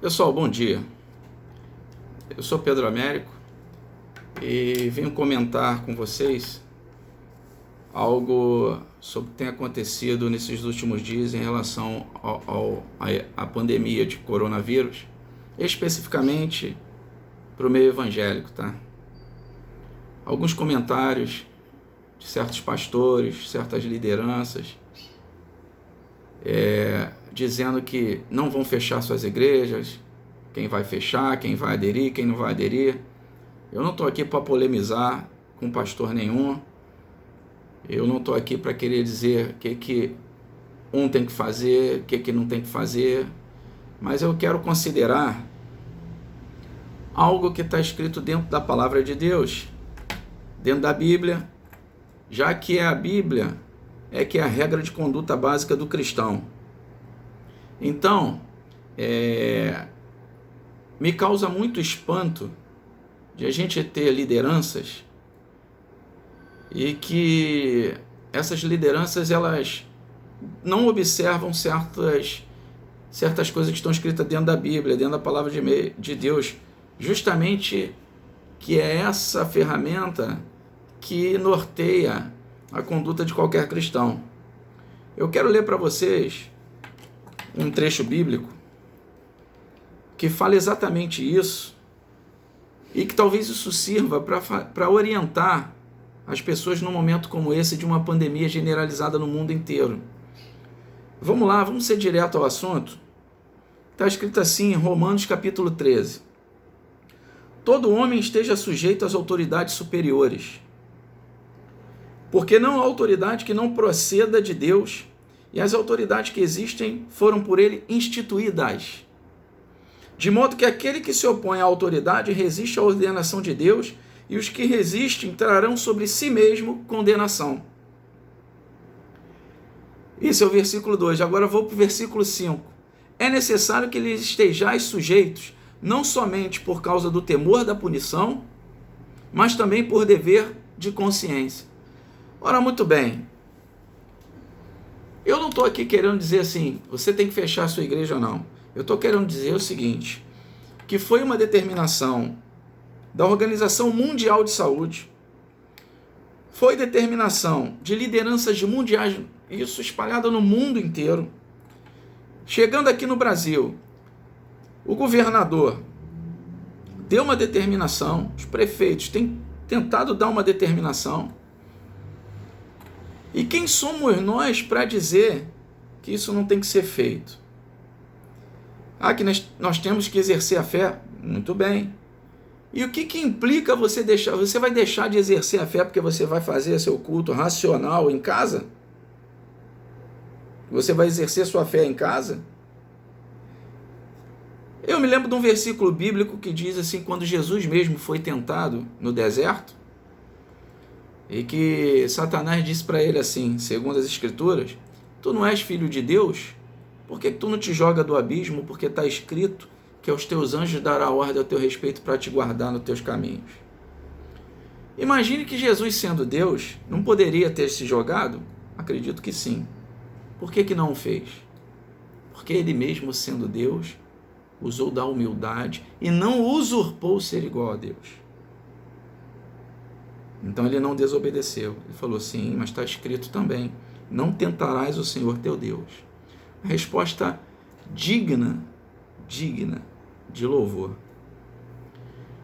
Pessoal, bom dia. Eu sou Pedro Américo e venho comentar com vocês algo sobre o que tem acontecido nesses últimos dias em relação à pandemia de coronavírus, especificamente para o meio evangélico, tá? Alguns comentários de certos pastores, certas lideranças, dizendo que não vão fechar suas igrejas, quem vai fechar, quem vai aderir, quem não vai aderir. Eu não estou aqui para polemizar com pastor nenhum, eu não estou aqui para querer dizer o que um tem que fazer, o que não tem que fazer, mas eu quero considerar algo que está escrito dentro da palavra de Deus, dentro da Bíblia, já que a Bíblia que é a regra de conduta básica do cristão. Então, me causa muito espanto de a gente ter lideranças e que essas lideranças elas não observam certas coisas que estão escritas dentro da Bíblia, dentro da palavra de Deus, justamente que é essa ferramenta que norteia a conduta de qualquer cristão. Eu quero ler para vocês um trecho bíblico que fala exatamente isso e que talvez isso sirva para orientar as pessoas num momento como esse de uma pandemia generalizada no mundo inteiro. Vamos lá, vamos ser direto ao assunto. Está escrito assim em Romanos capítulo 13. Todo homem esteja sujeito às autoridades superiores, porque não há autoridade que não proceda de Deus, e as autoridades que existem foram por ele instituídas. De modo que aquele que se opõe à autoridade resiste à ordenação de Deus, e os que resistem trarão sobre si mesmo condenação. Esse é o versículo 2. Agora vou para o versículo 5. É necessário que lhes estejais sujeitos, não somente por causa do temor da punição, mas também por dever de consciência. Ora, muito bem, eu não estou aqui querendo dizer assim, você tem que fechar a sua igreja ou não. Eu estou querendo dizer o seguinte, que foi uma determinação da Organização Mundial de Saúde, foi determinação de lideranças mundiais, isso espalhada no mundo inteiro. Chegando aqui no Brasil, o governador deu uma determinação, os prefeitos têm tentado dar uma determinação. E quem somos nós para dizer que isso não tem que ser feito? Que nós temos que exercer a fé? Muito bem. E o que implica você deixar? Você vai deixar de exercer a fé porque você vai fazer seu culto racional em casa? Você vai exercer sua fé em casa? Eu me lembro de um versículo bíblico que diz assim, quando Jesus mesmo foi tentado no deserto, e que Satanás disse para ele assim, segundo as Escrituras, tu não és filho de Deus? Por que tu não te joga do abismo? Porque está escrito que aos teus anjos dará ordem ao teu respeito para te guardar nos teus caminhos. Imagine que Jesus, sendo Deus, não poderia ter se jogado? Acredito que sim. Por que não o fez? Porque ele mesmo, sendo Deus, usou da humildade e não usurpou ser igual a Deus. Então ele não desobedeceu. Ele falou, sim, mas está escrito também, não tentarás o Senhor teu Deus. A resposta digna de louvor.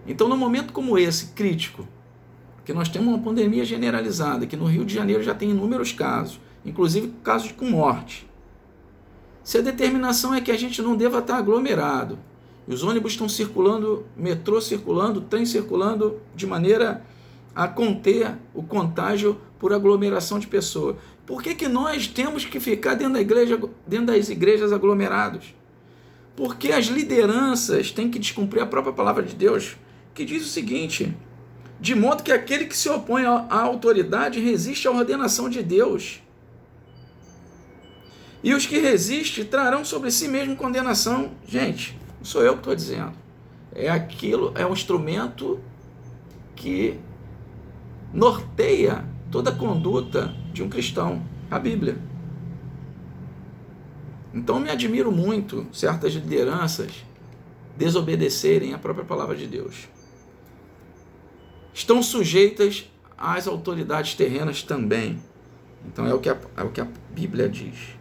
Então, num momento como esse, crítico, que nós temos uma pandemia generalizada, que no Rio de Janeiro já tem inúmeros casos, inclusive casos com morte. Se a determinação é que a gente não deva estar aglomerado, e os ônibus estão circulando, metrô circulando, trem circulando de maneira a conter o contágio por aglomeração de pessoas. Por que nós temos que ficar dentro das igrejas aglomerados? Porque as lideranças têm que descumprir a própria palavra de Deus, que diz o seguinte, de modo que aquele que se opõe à autoridade resiste à ordenação de Deus. E os que resistem trarão sobre si mesmo condenação. Gente, não sou eu que estou dizendo. É um instrumento que norteia toda a conduta de um cristão, a Bíblia. Então eu me admiro muito certas lideranças desobedecerem a própria palavra de Deus. Estão sujeitas às autoridades terrenas também. Então é o que a Bíblia diz.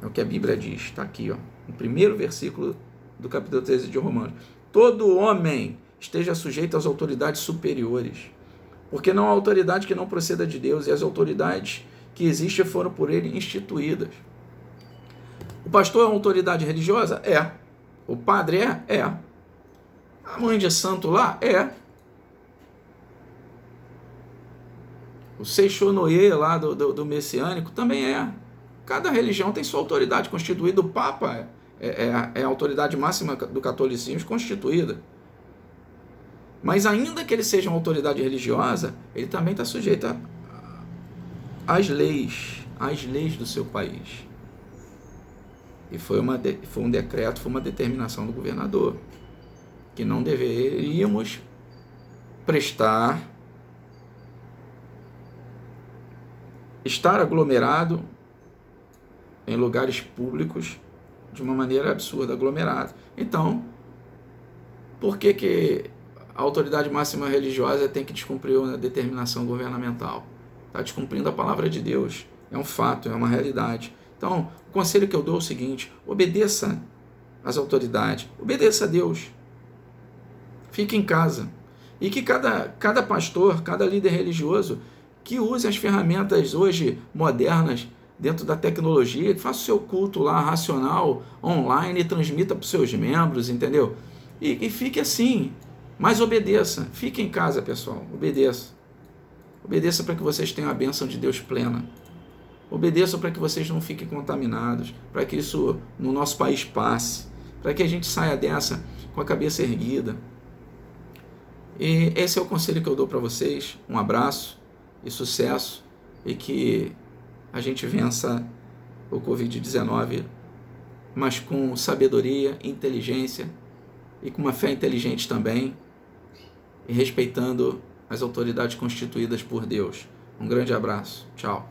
É o que a Bíblia diz. Está aqui, ó, no primeiro versículo do capítulo 13 de Romanos. Todo homem esteja sujeito às autoridades superiores, porque não há autoridade que não proceda de Deus, e as autoridades que existem foram por ele instituídas. O pastor é uma autoridade religiosa? É. O padre é? É. A mãe de santo lá? É. O Seixonoye lá do messiânico também é. Cada religião tem sua autoridade constituída. O Papa é a autoridade máxima do catolicismo constituída. Mas ainda que ele seja uma autoridade religiosa, ele também está sujeito às leis do seu país. E foi um decreto, foi uma determinação do governador, que não deveríamos estar aglomerado em lugares públicos de uma maneira absurda, aglomerado. Então, por que a autoridade máxima religiosa tem que descumprir uma determinação governamental? Está descumprindo a palavra de Deus. É um fato, é uma realidade. Então, o conselho que eu dou é o seguinte: obedeça às autoridades, obedeça a Deus. Fique em casa. E que cada pastor, cada líder religioso, que use as ferramentas hoje modernas dentro da tecnologia, que faça o seu culto lá racional, online, e transmita para os seus membros, entendeu? E fique assim, mas obedeça. Fique em casa, pessoal, obedeça. Obedeça para que vocês tenham a bênção de Deus plena. Obedeçam para que vocês não fiquem contaminados, para que isso no nosso país passe, para que a gente saia dessa com a cabeça erguida. E esse é o conselho que eu dou para vocês. Um abraço e sucesso, e que a gente vença o Covid-19, mas com sabedoria, inteligência e com uma fé inteligente também, e respeitando as autoridades constituídas por Deus. Um grande abraço. Tchau.